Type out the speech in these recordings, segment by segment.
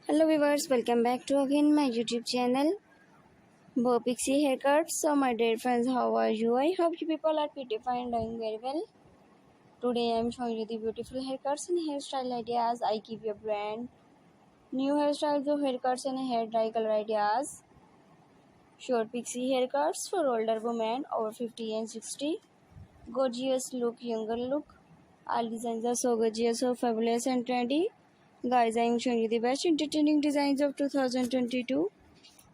Hello viewers, welcome back to again my YouTube channel BobPixie Haircuts. So my dear friends, how are you? I hope you people are pretty fine, doing very well. Today I am showing you the beautiful haircuts and hairstyle ideas. I give you a brand new hairstyles of haircuts and hair dye color ideas. Short pixie haircuts for older women over 50 and 60. Gorgeous look, younger look. All designs are so gorgeous, so fabulous and trendy. Guys, I am showing you the best entertaining designs of 2022.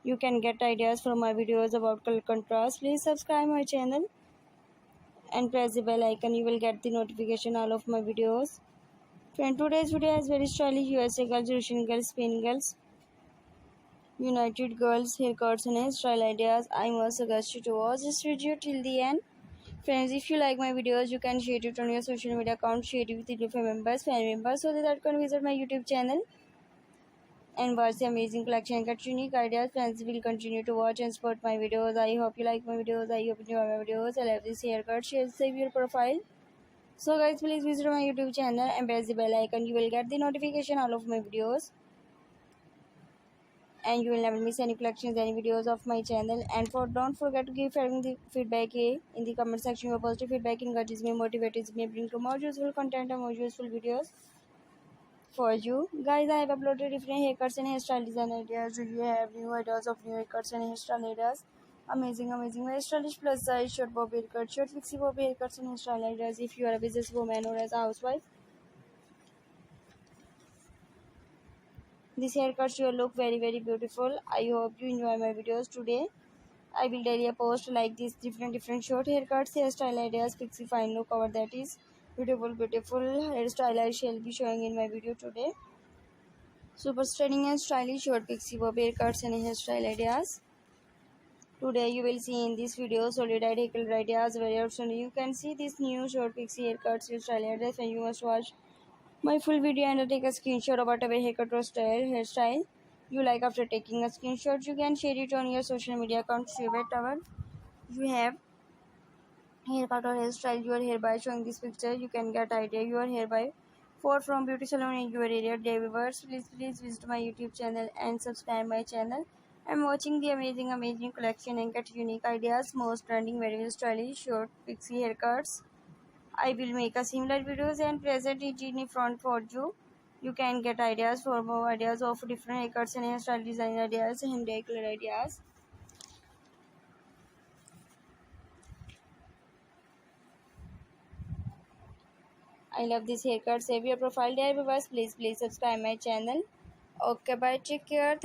You can get ideas from my videos about color contrast. Please subscribe my channel and press the bell icon. You will get the notification all of my videos. Friend, today's video has very stylish USA girls, Russian girls, Spain girls, United girls, haircuts and hairstyle ideas. I must suggest you to watch this video till the end. Friends, if you like my videos, you can share it on your social media account, share it with your family members, so that they can visit my YouTube channel and watch the amazing collection and get unique ideas. Friends will continue to watch and support my videos. I hope you like my videos. I hope you enjoy my videos. I love this haircut. Save your profile. So guys, please visit my YouTube channel and press the bell icon. You will get the notification all of my videos. And you will never miss any collections, any videos of my channel. And don't forget to give the feedback in the comment section. Your positive feedback encourages me, motivates me, bring to more useful content and more useful videos for you. Guys, I have uploaded different haircuts and hairstyle design ideas. Do you have new ideas of new haircuts and hairstyle ideas? Amazing very stylish plus size short bob haircut, short pixie bob haircuts and hairstyle ideas. If you are a businesswoman or as a housewife, these haircuts will look very beautiful. I hope you enjoy my videos today. I will daily post like this different short haircuts, hairstyle ideas, pixie fine look over that is beautiful hairstyle I shall be showing in my video today. Super stunning and stylish short pixie bob haircuts and hairstyle ideas. Today you will see in this video solid haircut ideas very outstanding. You can see this new short pixie haircuts hairstyle ideas, and you must watch my full video and take a screenshot of whatever haircut or hairstyle you like. After taking a screenshot, you can share it on your social media account. Whatever you have haircut or hairstyle your hair by showing this picture, you can get idea your hair by from beauty salon in your area. Dear viewers, please visit my YouTube channel and subscribe my channel. I'm watching the amazing collection and get unique ideas, most trending, very stylish short pixie haircuts. I will make a similar videos and present it in front for you. You can get ideas for more ideas of different haircuts and hairstyle design ideas and hair color ideas. I love this haircut. Save your profile, dear viewers. Please subscribe my channel. Okay, bye. Take care.